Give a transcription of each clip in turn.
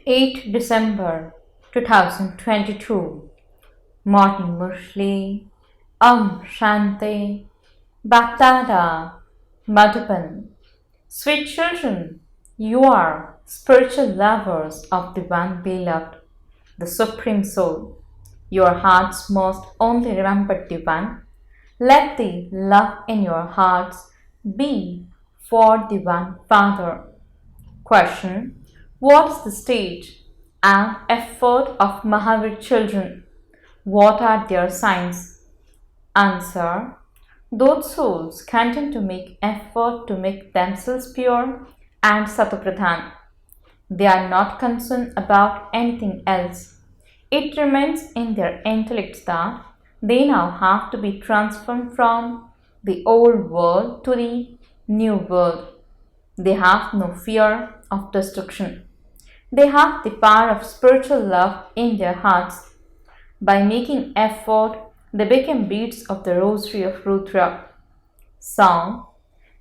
8 December 2022 Morning Murli Shanti BapDada Madhuban. Sweet children, you are spiritual lovers of the One Beloved, the Supreme Soul. Your hearts must only remember the One. Let the love in your hearts be for the One Father. Question: what is the stage and effort of Mahavir children? What are their signs? Answer: those souls continue to make effort to make themselves pure and satopradhan. They are not concerned about anything else. It remains in their intellects that they now have to be transformed from the old world to the new world. They have no fear of destruction. They have the power of spiritual love in their hearts. By making effort, they become beads of the rosary of Rudra. Song: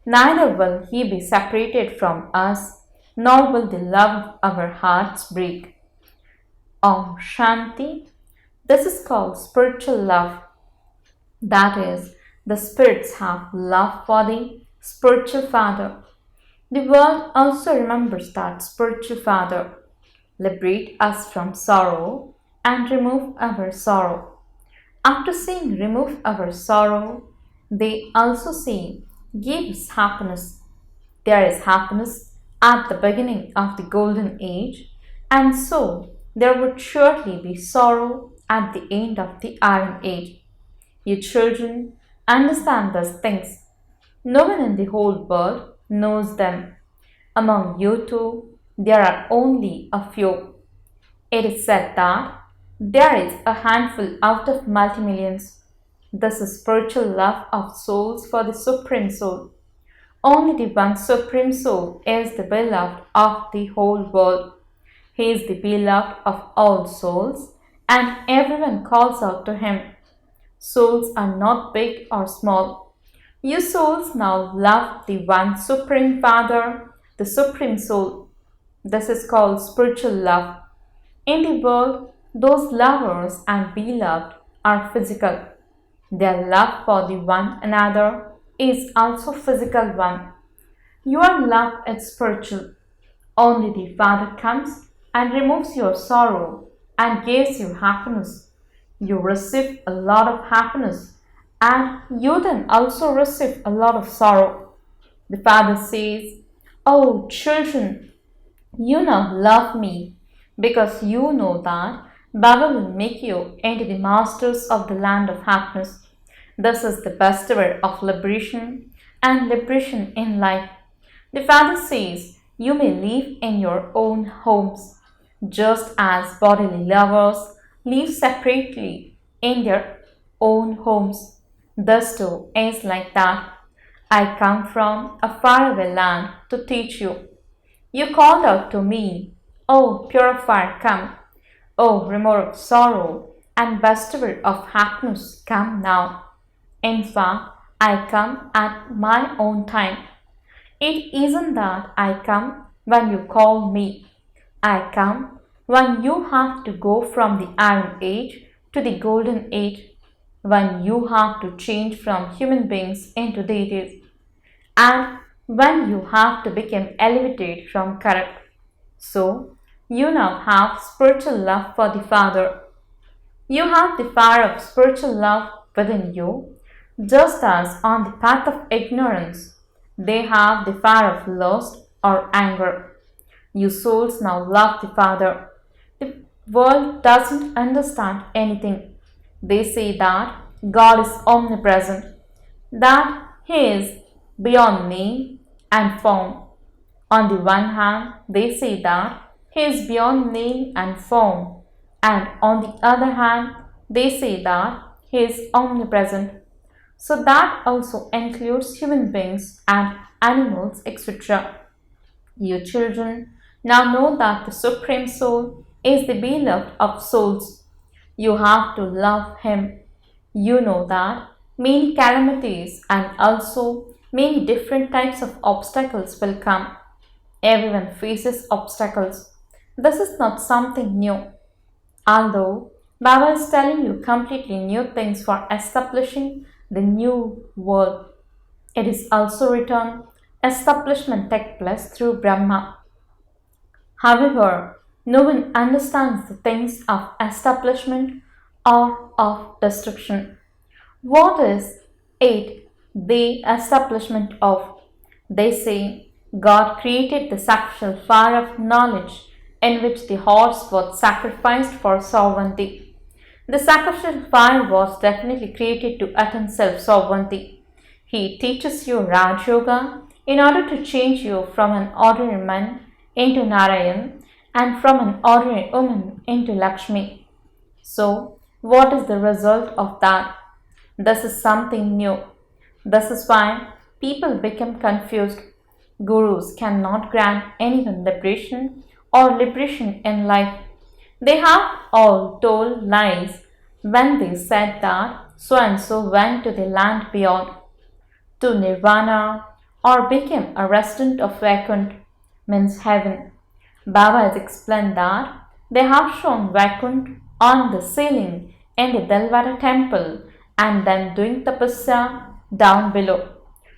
neither will he be separated from us, nor will the love of our hearts break. Om Shanti. This is called spiritual love. That is, the spirits have love for the spiritual Father. The world also remembers that spiritual Father. Liberate us from sorrow and remove our sorrow. After saying remove our sorrow, they also say give us happiness. There is happiness at the beginning of the golden age, and so there would surely be sorrow at the end of the iron age. You children understand these things. No one in the whole world knows them. Among you two, there are only a few. It is said that there is a handful out of multi-millions. This is spiritual love of souls for the Supreme Soul. Only the one Supreme Soul is the beloved of the whole world. He is the beloved of all souls, and everyone calls out to him. Souls are not big or small. You souls now love the one Supreme Father, the Supreme Soul. This is called spiritual love. In the world, those lovers and beloved are physical. Their love for the one another is also physical one. Your love is spiritual. Only the Father comes and removes your sorrow and gives you happiness. You receive a lot of happiness, and you then also receive a lot of sorrow. The Father says, "Oh children, you now love me because you know that Baba will make you into the masters of the land of happiness. This is the best way of liberation and liberation in life." The Father says, you may live in your own homes, just as bodily lovers live separately in their own homes. This too is like that. I come from a faraway land to teach you. You called out to me, "O purifier, come. O remover of sorrow and bestower of happiness, come now." In fact, I come at my own time. It isn't that I come when you call me. I come when you have to go from the iron age to the golden age, when you have to change from human beings into deities, and when you have to become elevated from corrupt. So, you now have spiritual love for the Father. You have the fire of spiritual love within you, just as on the path of ignorance, they have the fire of lust or anger. You souls now love the Father. The world doesn't understand anything. They say that God is omnipresent, that He is beyond name and form. On the one hand, they say that He is beyond name and form, and on the other hand, they say that He is omnipresent. So that also includes human beings and animals, etc. You children now know that the Supreme Soul is the beloved of souls. You have to love Him. You know that many calamities and also many different types of obstacles will come. Everyone faces obstacles. This is not something new. Although Baba is telling you completely new things for establishing the new world, it is also written, establishment takes place through Brahma. However, no one understands the things of establishment or of destruction. What is it the establishment of? They say God created the sacrificial fire of knowledge in which the horse was sacrificed for sovereignty. The sacrificial fire was definitely created to attain self-sovereignty. He teaches you Raj Yoga in order to change you from an ordinary man into Narayan and from an ordinary woman into Lakshmi. So, what is the result of that? This is something new. This is why people become confused. Gurus cannot grant anyone liberation in life. They have all told lies when they said that so and so went to the land beyond, to Nirvana, or became a resident of Vaikunt, means heaven. Baba has explained that they have shown Vaikunt on the ceiling in the Delvara temple and then doing tapasya down below.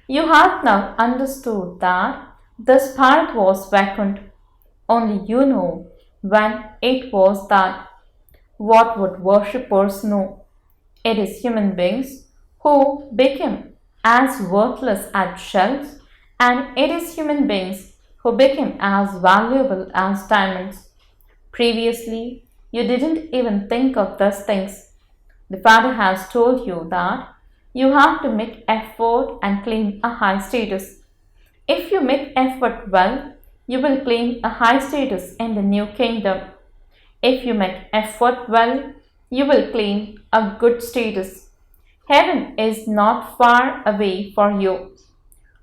You have now understood that this Bharat was Vaikunt. Only you know when it was that. What would worshippers know? It is human beings who became as worthless as shells, and it is human beings who became as valuable as diamonds. Previously, you didn't even think of those things. The Father has told you that you have to make effort and claim a high status. If you make effort well, you will claim a high status in the new kingdom. If you make effort well, you will claim a good status. Heaven is not far away for you.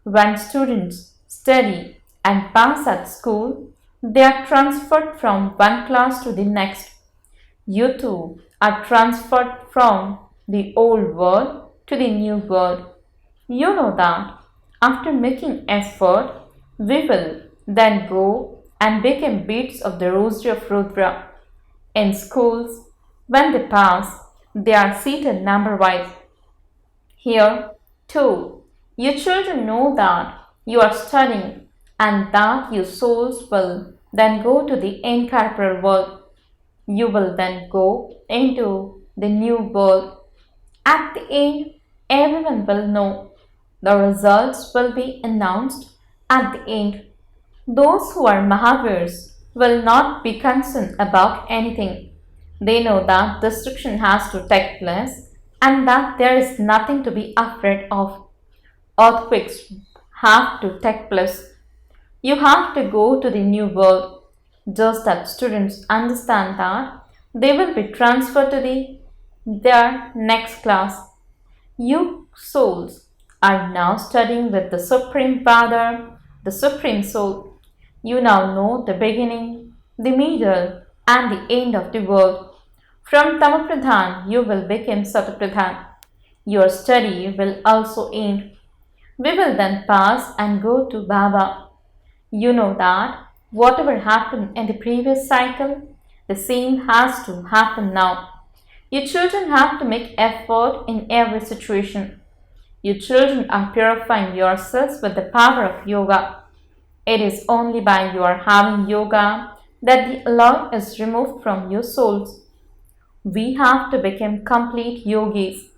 When students study and pass at school, they are transferred from one class to the next. You too are transferred from the old world to the new world. You know that after making effort, we will then go and become beads of the rosary of Rudra. In schools, when they pass, they are seated number-wise. Here, too, you children know that you are studying and that your souls will then go to the incorporeal world. You will then go into the new world. At the end, everyone will know. The results will be announced at the end. Those who are Mahavirs will not be concerned about anything. They know that destruction has to take place and that there is nothing to be afraid of. Earthquakes have to take place. You have to go to the new world. Just that students understand that they will be transferred to their next class. You souls are now studying with the Supreme Father, the Supreme Soul. You now know the beginning, the middle, and the end of the world. From Tamapradhan, you will become Satapradhan. Your study will also end. We will then pass and go to Baba. You know that whatever happened in the previous cycle, the same has to happen now. You children have to make effort in every situation. You children are purifying yourselves with the power of yoga. It is only by your having yoga that the alloy is removed from your souls. We have to become complete yogis.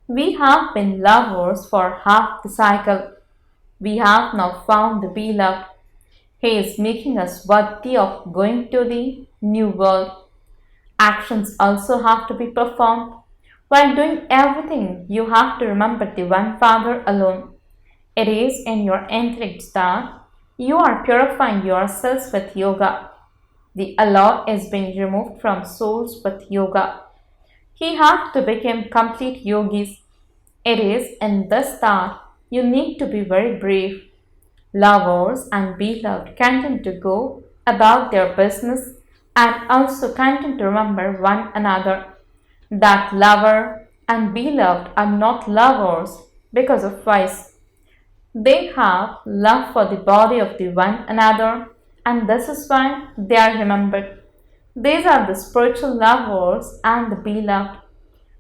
We have been lovers for half the cycle. We have now found the beloved. He is making us worthy of going to the new world. Actions also have to be performed. While doing everything, you have to remember the one Father alone. It is in your intellect that you are purifying yourselves with yoga. The alloy is being removed from souls with yoga. He has to become complete yogis. It is in this that you need to be very brave. Lovers and beloved continue to go about their business and also continue to remember one another. That lover and beloved are not lovers because of vice. They have love for the body of the one another and this is why they are remembered. These are the spiritual lovers and the beloved.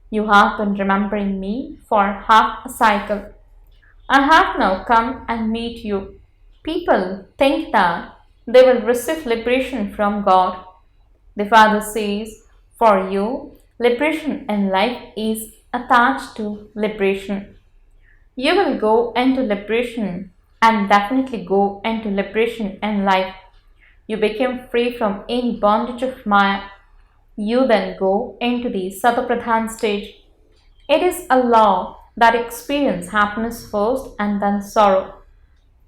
You have been remembering me for half a cycle. I have now come and meet you. People think that they will receive liberation from God. The Father says, for you, liberation in life is attached to liberation. You will go into liberation and definitely go into liberation in life. You become free from any bondage of Maya. You then go into the Satapradhan stage. It is a law that experience happiness first and then sorrow.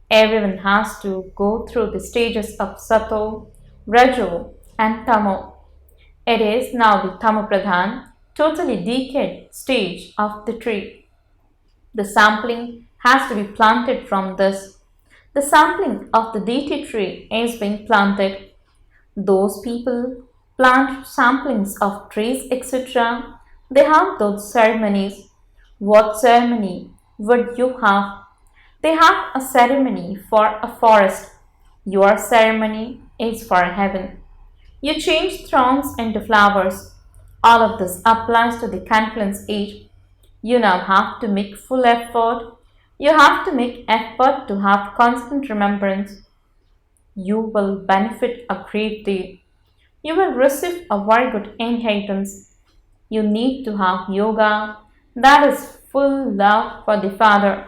Everyone has to go through the stages of Sato, Rajo, and Tamo. It is now the Tamapradhan, totally decayed stage of the tree. The sampling has to be planted from this. The sampling of the deity tree is being planted. Those people plant samplings of trees, etc. They have those ceremonies. What ceremony would you have? They have a ceremony for a forest. Your ceremony is for heaven. You change thorns into flowers. All of this applies to the confluence age. You now have to make full effort. You have to make effort to have constant remembrance. You will benefit a great deal. You will receive a very good inheritance. You need to have yoga, that is full love for the Father.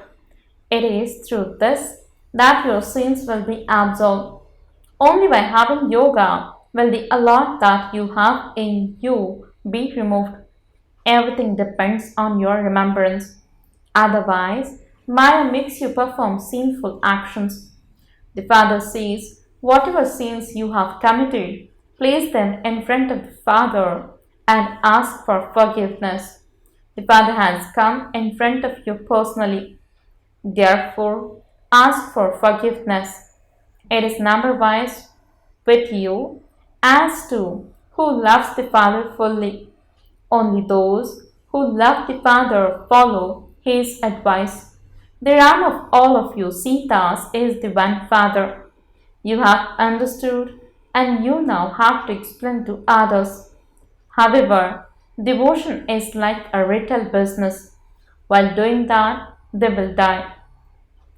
It is through this that your sins will be absolved. Only by having yoga will the allot that you have in you be removed. Everything depends on your remembrance. Otherwise, Maya makes you perform sinful actions. The Father says, whatever sins you have committed, place them in front of the Father and ask for forgiveness. The Father has come in front of you personally. Therefore, ask for forgiveness. It is number wise with you as to who loves the Father fully. Only those who love the Father follow his advice. The Ram of all of you Sitas is the one Father. You have understood and you now have to explain to others. However, devotion is like a retail business. While doing that, they will die.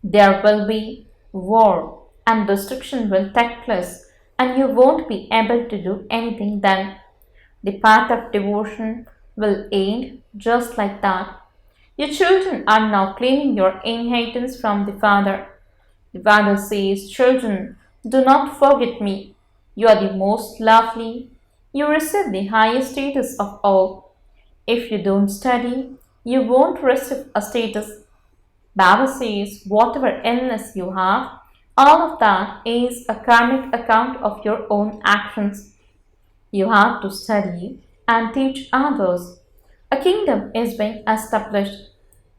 There will be war and destruction will take place, and you won't be able to do anything then. The path of devotion will end just like that. Your children are now claiming your inheritance from the Father. The Father says, children, do not forget me. You are the most lovely. You receive the highest status of all. If you don't study, you won't receive a status. Baba says, whatever illness you have, all of that is a karmic account of your own actions. You have to study and teach others. A kingdom is being established.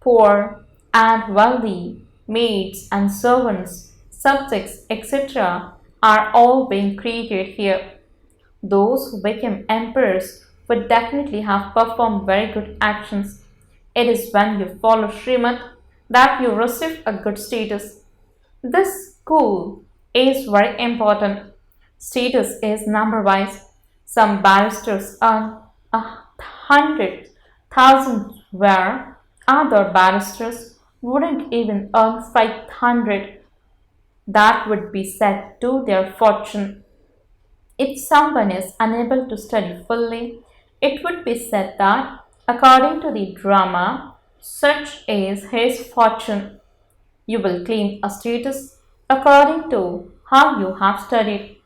Poor and wealthy, maids and servants, subjects, etc. are all being created here. Those who become emperors would definitely have performed very good actions. It is when you follow Srimad that you receive a good status. This school is very important. Status is number wise. Some barristers earn 100,000 where other barristers wouldn't even earn 500. That would be said to their fortune. If someone is unable to study fully, it would be said that, according to the drama, such is his fortune. You will claim a status according to how you have studied.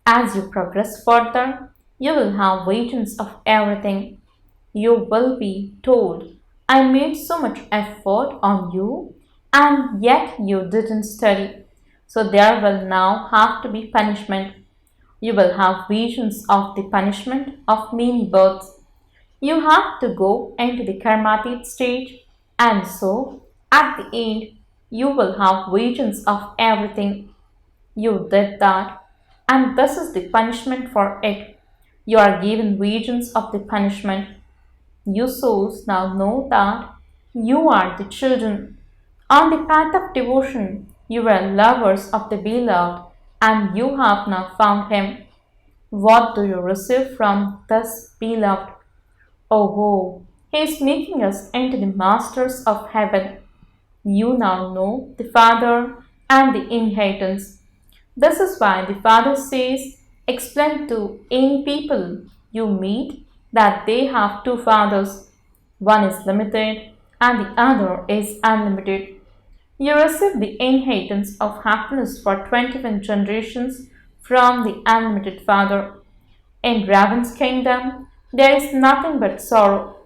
As you progress further, you will have visions of everything. You will be told, I made so much effort on you and yet you didn't study. So there will now have to be punishment. You will have visions of the punishment of many births. You have to go into the karmatic stage, and so at the end you will have visions of everything. You did that, and this is the punishment for it. You are given visions of the punishment. You souls now know that you are the children. On the path of devotion, you were lovers of the beloved and you have now found him. What do you receive from this beloved? Oh, he is making us into the masters of heaven. You now know the Father and the inheritance. This is why the Father says, explain to any people you meet that they have two fathers. One is limited and the other is unlimited. You receive the inheritance of happiness for 21 generations from the unlimited Father. In Raven's kingdom, there is nothing but sorrow.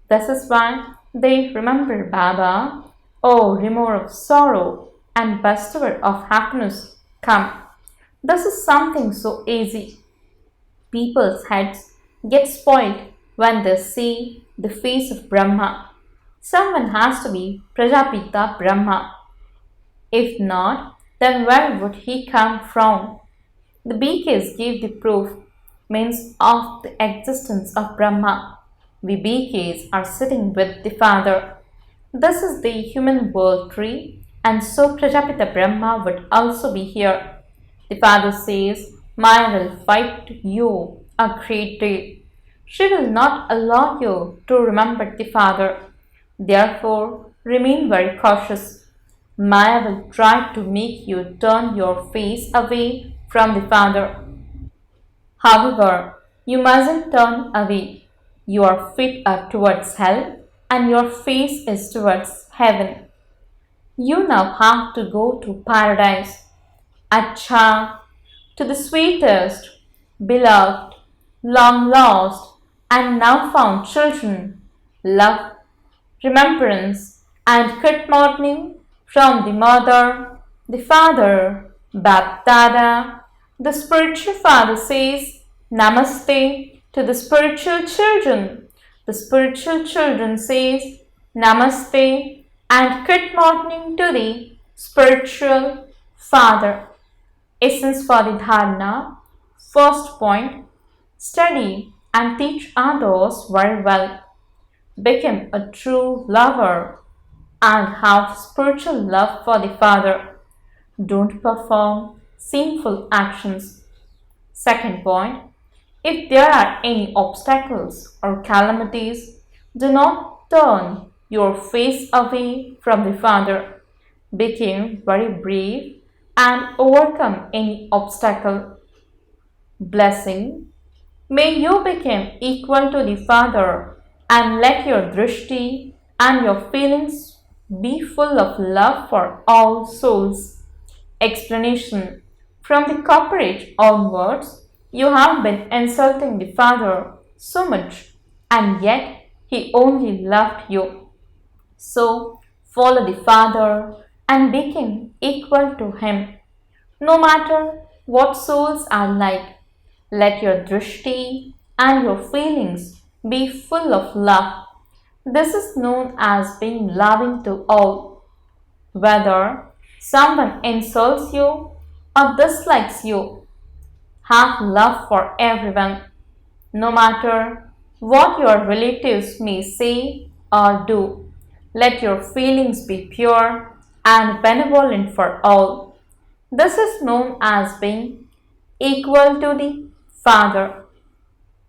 This is why they remember Baba. Oh, remover of sorrow and bestower of happiness, come. This is something so easy. People's heads get spoiled when they see the face of Brahma. Someone has to be Prajapita Brahma. If not, then where would he come from? The BKs give the proof, means of the existence of Brahma. We BKs are sitting with the Father. This is the human world tree, and so Prajapita Brahma would also be here. The Father says, Maya will fight you a great deal. She will not allow you to remember the Father. Therefore, remain very cautious. Maya will try to make you turn your face away from the Father. However, you mustn't turn away. Your feet are towards hell and your face is towards heaven. You now have to go to paradise. Acha, to the sweetest, beloved, long lost, and now found children, love, remembrance, and good morning from the mother, the father, BapDada. The spiritual father says, Namaste to the spiritual children. The spiritual children says, Namaste and good morning to the spiritual father. Essence for the dharana. First point, study and teach others very well. Become a true lover and have spiritual love for the Father. Don't perform sinful actions. Second point, if there are any obstacles or calamities, do not turn your face away from the Father. Become very brave and overcome any obstacle. Blessing. May you become equal to the Father and let your drishti and your feelings be full of love for all souls. Explanation. From the corporate onwards, you have been insulting the Father so much, and yet He only loved you. So, follow the Father and become equal to Him. No matter what souls are like, let your drishti and your feelings be full of love. This is known as being loving to all. Whether someone insults you or dislikes you, have love for everyone. No matter what your relatives may say or do, let your feelings be pure and benevolent for all. This is known as being equal to the Father.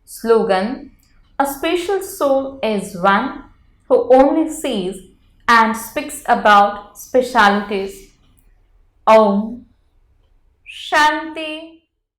Slogan. A special soul is one who only sees and speaks about specialities. Om Shanti